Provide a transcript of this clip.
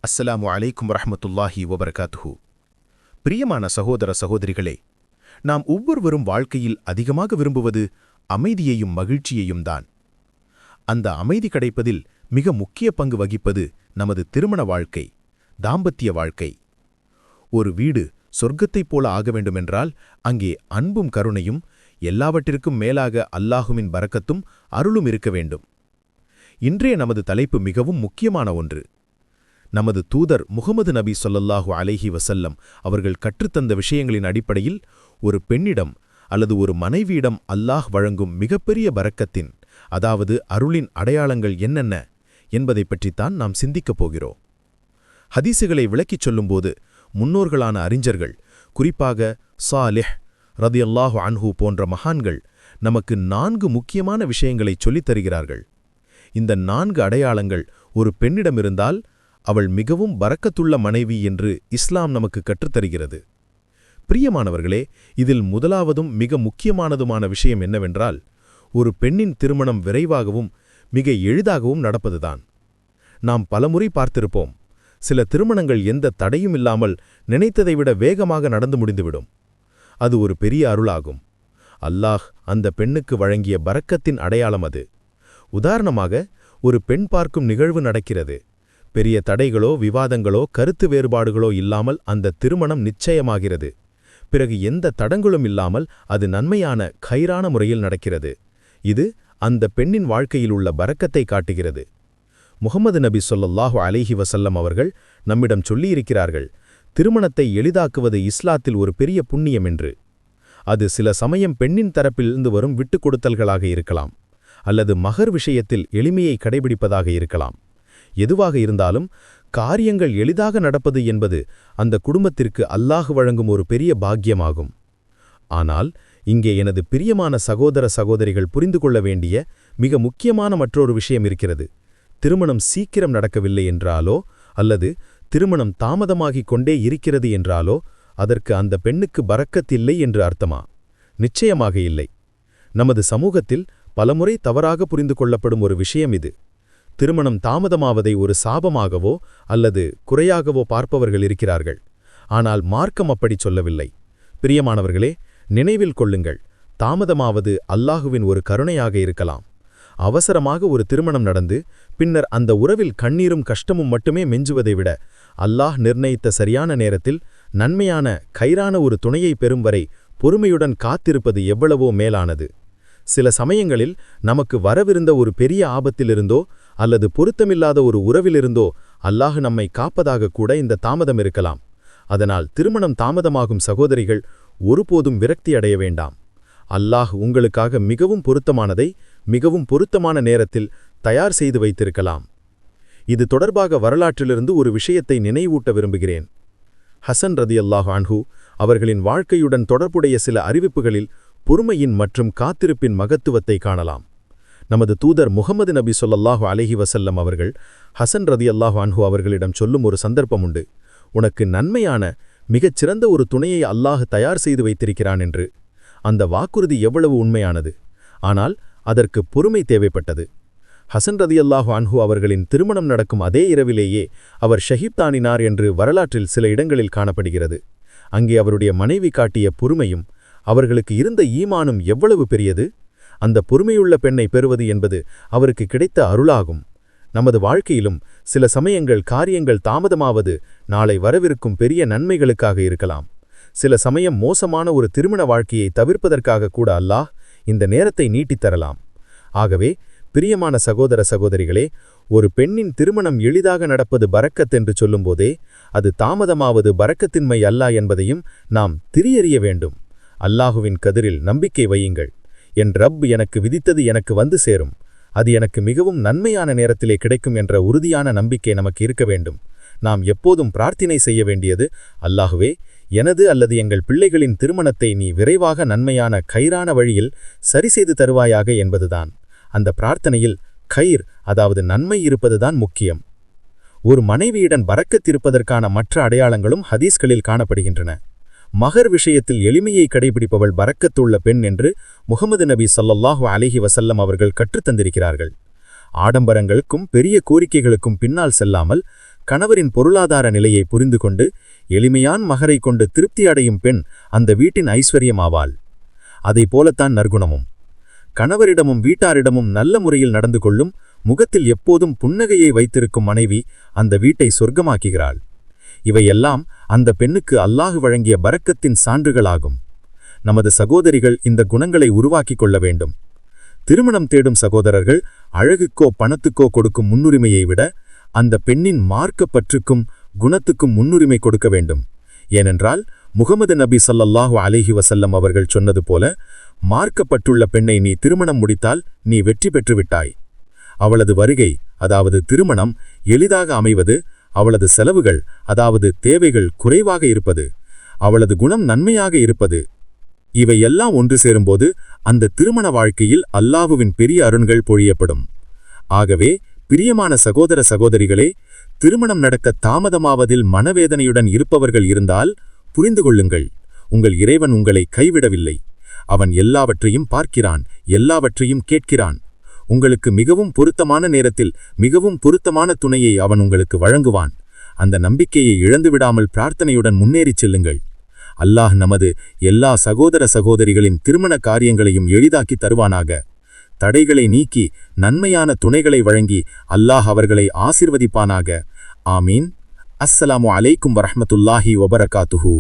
அஸ்ஸலாமு அலைக்கும் வரஹ்மத்துல்லாஹி வபரகாத்துஹு. பிரியமான சகோதர சகோதரிகளே, நாம் ஒவ்வொருவரும் வாழ்க்கையில் அதிகமாக விரும்புவது அமைதியையும் மகிழ்ச்சியையும் தான். அந்த அமைதி கிடைப்பதில் மிக முக்கிய பங்கு வகிப்பது நமது திருமண வாழ்க்கை, தாம்பத்திய வாழ்க்கை. ஒரு வீடு சொர்க்கத்தைப் போல ஆக வேண்டுமென்றால் அங்கே அன்பும் கருணையும், எல்லாவற்றிற்கும் மேலாக அல்லாஹுவின் பரக்கத்தும் அருளும் இருக்க வேண்டும். இன்றைய நமது தலைப்பு மிகவும் முக்கியமான ஒன்று. நமது தூதர் முகமது நபி ஸல்லல்லாஹு அலைஹி வஸல்லம் அவர்கள் கற்றுத்தந்த விஷயங்களின் அடிப்படையில் ஒரு பெண்ணிடம் அல்லது ஒரு மனைவியிடம் அல்லாஹ் வழங்கும் மிகப்பெரிய பரக்கத்தின், அதாவது அருளின் அடையாளங்கள் என்னென்ன என்பதை பற்றித்தான் நாம் சிந்திக்கப் போகிறோம். ஹதீசுகளை விளக்கிச் சொல்லும்போது முன்னோர்களான அறிஞர்கள், குறிப்பாக சாலிஹ் ரதியல்லாஹு அன்ஹு போன்ற மகான்கள் நமக்கு 4 முக்கியமான விஷயங்களைச் சொல்லித் தருகிறார்கள். இந்த 4 அடையாளங்கள் ஒரு பெண்ணிடமிருந்தால் அவள் மிகவும் பரக்கத்துள்ள மனைவி என்று இஸ்லாம் நமக்கு கற்றுத்தருகிறது. பிரியமானவர்களே, இதில் முதலாவதும் மிக முக்கியமானதுமான விஷயம் என்னவென்றால், ஒரு பெண்ணின் திருமணம் விரைவாகவும் மிக எளிதாகவும் நடப்பதுதான். நாம் பலமுறை பார்த்திருப்போம், சில திருமணங்கள் எந்த தடையும் இல்லாமல் நினைத்ததை விட வேகமாக நடந்து முடிந்துவிடும். அது ஒரு பெரிய அருளாகும். அல்லாஹ் அந்த பெண்ணுக்கு வழங்கிய பரக்கத்தின் அடையாளம் அது. உதாரணமாக, ஒரு பெண் பார்க்கும் நிகழ்வு நடக்கிறது. பெரிய தடைகளோ விவாதங்களோ கருத்து வேறுபாடுகளோ இல்லாமல் அந்த திருமணம் நிச்சயமாகிறது. பிறகு எந்த தடங்களும் இல்லாமல் அது நன்மையான கைரான முறையில் நடக்கிறது. இது அந்த பெண்ணின் வாழ்க்கையில் உள்ள பரக்கத்தை காட்டுகிறது. முகமது நபி ஸல்லல்லாஹு அலைஹி வஸல்லம் அவர்கள் நம்மிடம் சொல்லியிருக்கிறார்கள், திருமணத்தை எளிதாக்குவது இஸ்லாத்தில் ஒரு பெரிய புண்ணியம் என்று. அது சில சமயம் பெண்ணின் தரப்பிலிருந்து வரும் விட்டுக் கொடுத்தல்களாக இருக்கலாம், அல்லது மகர் விஷயத்தில் எளிமையை கடைபிடிப்பதாக இருக்கலாம். எதுவாக இருந்தாலும் காரியங்கள் எளிதாக நடப்பது என்பது அந்த குடும்பத்திற்கு அல்லாஹ் வழங்கும் ஒரு பெரிய பாக்கியமாகும். ஆனால் இங்கே எனது பிரியமான சகோதர சகோதரிகள் புரிந்து கொள்ள வேண்டிய மிக முக்கியமான மற்றொரு விஷயம் இருக்கிறது. திருமணம் சீக்கிரம் நடக்கவில்லை என்றாலோ அல்லது திருமணம் தாமதமாகிக் கொண்டே இருக்கிறது என்றாலோ அதற்கு அந்த பெண்ணுக்கு பரக்கத்தில்லை என்று அர்த்தமா? நிச்சயமாக இல்லை. நமது சமூகத்தில் பலமுறை தவறாக புரிந்து கொள்ளப்படும் ஒரு விஷயம் இது. திருமணம் தாமதமாவதை ஒரு சாபமாகவோ அல்லது குறையாகவோ பார்ப்பவர்கள் இருக்கிறார்கள். ஆனால் மார்க்கம் அப்படி சொல்லவில்லை. பிரியமானவர்களே, நினைவில் கொள்ளுங்கள், தாமதமாவது அல்லாஹுவின் ஒரு கருணையாக இருக்கலாம். அவசரமாக ஒரு திருமணம் நடந்து பின்னர் அந்த உறவில் கண்ணீரும் கஷ்டமும் மட்டுமே மிஞ்சுவதை விட அல்லாஹ் நிர்ணயித்த சரியான நேரத்தில் நன்மையான கைரான ஒரு துணையை பெறும் வரை பொறுமையுடன் காத்திருப்பது எவ்வளவோ மேலானது. சில சமயங்களில் நமக்கு வரவிருந்த ஒரு பெரிய ஆபத்திலிருந்தோ அல்லது பொருத்தமில்லாத ஒரு உறவிலிருந்தோ அல்லாஹ் நம்மை காப்பதாக கூட இந்த தாமதம் இருக்கலாம். அதனால் திருமணம் தாமதமாகும் சகோதரிகள் ஒருபோதும் விரக்தி அடைய வேண்டாம். அல்லாஹ் உங்களுக்காக மிகவும் பொருத்தமானதை மிகவும் பொருத்தமான நேரத்தில் தயார் செய்து வைத்திருக்கலாம். இது தொடர்பாக வரலாற்றிலிருந்து ஒரு விஷயத்தை நினைவூட்ட விரும்புகிறேன். ஹசன் ரதியல்லாஹு அன்ஹு அவர்களின் வாழ்க்கையுடன் தொடர்புடைய சில அறிவிப்புகளில் பொறுமையின் மற்றும் காத்திருப்பின் மகத்துவத்தை காணலாம். நமது தூதர் முகமது நபி ஸல்லல்லாஹு அலைஹி வஸல்லம் அவர்கள் ஹசன் ரதியல்லாஹு அன்ஹு அவர்களிடம் சொல்லும் ஒரு சந்தர்ப்பம் உண்டு. உனக்கு நன்மையான மிகச் சிறந்த ஒரு துணையை அல்லாஹ் தயார் செய்து வைத்திருக்கிறான் என்று. அந்த வாக்குறுதி எவ்வளவு உண்மையானது! ஆனால் அதற்கு பொறுமை தேவைப்பட்டது. ஹசன் ரதியல்லாஹு அன்ஹு அவர்களின் திருமணம் நடக்கும் அதே இரவிலேயே அவர் ஷஹீதானினார் என்று வரலாற்றில் சில இடங்களில் காணப்படுகிறது. அங்கே அவருடைய மனைவி காட்டிய பொறுமையும் அவர்களுக்கு இருந்த ஈமானும் எவ்வளவு பெரியது! அந்த பொறுமையுள்ள பெண்ணை பெறுவது என்பது அவருக்கு கிடைத்த அருளாகும். நமது வாழ்க்கையிலும் சில சமயங்கள் காரியங்கள் தாமதமாவது நாளை வரவிருக்கும் பெரிய நன்மைகளுக்காக இருக்கலாம். சில சமயம் மோசமான ஒரு திருமண வாழ்க்கையை தவிர்ப்பதற்காக கூட அல்லாஹ் இந்த நேரத்தை நீட்டித்தரலாம். ஆகவே பிரியமான சகோதர சகோதரிகளே, ஒரு பெண்ணின் திருமணம் எளிதாக நடப்பது பரக்கத் என்று சொல்லும்போதே அது தாமதமாவது பரக்கத்தின்மை அல்ல என்பதையும் நாம் திரியறிய வேண்டும். அல்லாஹுவின் கதிரில் நம்பிக்கை வையுங்கள். என் ரப் எனக்கு விதித்தது எனக்கு வந்து சேரும், அது எனக்கு மிகவும் நன்மையான நேரத்திலே கிடைக்கும் என்ற உறுதியான நம்பிக்கை நமக்கு இருக்க வேண்டும். நாம் எப்போதும் பிரார்த்தனை செய்ய வேண்டியது, அல்லாஹுவே, எனது அல்லது எங்கள் பிள்ளைகளின் திருமணத்தை நீ விரைவாக நன்மையான கைரான வழியில் சரிசெய்து தருவாயாக என்பதுதான். அந்த பிரார்த்தனையில் கைர், அதாவது நன்மை இருப்பதுதான் முக்கியம். ஒரு மனைவியுடன் பரக்கத்திருப்பதற்கான மற்ற அடையாளங்களும் ஹதீஸ்களில் காணப்படுகின்றன. மகர் விஷயத்தில் எளிமையை கடைபிடிப்பவள் பரக்கத்துள்ள பெண் என்று முகமது நபி ஸல்லல்லாஹு அலைஹி வஸல்லம் அவர்கள் கற்றுத்தந்திருக்கிறார்கள். ஆடம்பரங்களுக்கும் பெரிய கோரிக்கைகளுக்கும் பின்னால் செல்லாமல் கணவரின் பொருளாதார நிலையை புரிந்து கொண்டு எளிமையான மகரை கொண்டு திருப்தி அடையும் பெண் அந்த வீட்டின் ஐஸ்வர்யமாவாள். அதை போலத்தான் நற்குணமும். கணவரிடமும் வீட்டாரிடமும் நல்ல முறையில் நடந்து கொள்ளும், முகத்தில் எப்போதும் புன்னகையை வைத்திருக்கும் மனைவி அந்த வீட்டை சொர்க்கமாக்குகிறாள். இவையெல்லாம் அந்த பெண்ணுக்கு அல்லாஹ் வழங்கிய பரக்கத்தின் சான்றுகளாகும். நமது சகோதரிகள் இந்த குணங்களை உருவாக்கிக் கொள்ள வேண்டும். திருமணம் தேடும் சகோதரர்கள் அழகுக்கோ பணத்துக்கோ கொடுக்கும் முன்னுரிமையை விட அந்த பெண்ணின் மார்க்கப்பற்றுக்கும் குணத்துக்கும் முன்னுரிமை கொடுக்க வேண்டும். ஏனென்றால் முகமது நபி ஸல்லல்லாஹு அலைஹி வஸல்லம் அவர்கள் சொன்னது போல, மார்க்கப்பட்டுள்ள பெண்ணை நீ திருமணம் முடித்தால் நீ வெற்றி பெற்றுவிட்டாய். அவளது வருகை, அதாவது திருமணம் எளிதாக அமைவது, அவளது செலவுகள், அதாவது தேவைகள் குறைவாக இருப்பது, அவளது குணம் நன்மையாக இருப்பது, இவையெல்லாம் ஒன்று சேரும்போது அந்த திருமண வாழ்க்கையில் அல்லாஹ்வின் பெரிய அருண்கள் பொழியப்படும். ஆகவே பிரியமான சகோதர சகோதரிகளே, திருமணம் நடக்க தாமதமாவதில் மனவேதனையுடன் இருப்பவர்கள் இருந்தால் புரிந்து கொள்ளுங்கள், உங்கள் இறைவன் உங்களை கைவிடவில்லை. அவன் எல்லாவற்றையும் பார்க்கிறான், எல்லாவற்றையும் கேட்கிறான். உங்களுக்கு மிகவும் பொருத்தமான நேரத்தில் மிகவும் பொருத்தமான துணையை அவன் உங்களுக்கு வழங்குவான். அந்த நம்பிக்கையை இழந்துவிடாமல் பிரார்த்தனையுடன் முன்னேறிச் செல்லுங்கள். அல்லாஹ் நமது எல்லா சகோதர சகோதரிகளின் திருமண காரியங்களையும் எளிதாக்கி தருவானாக. தடைகளை நீக்கி நன்மையான துணைகளை வழங்கி அல்லாஹ் அவர்களை ஆசிர்வதிப்பானாக. ஆமீன். அஸ்ஸலாமு அலைக்கும் வரஹ்மத்துல்லாஹி வபரகாத்துஹு.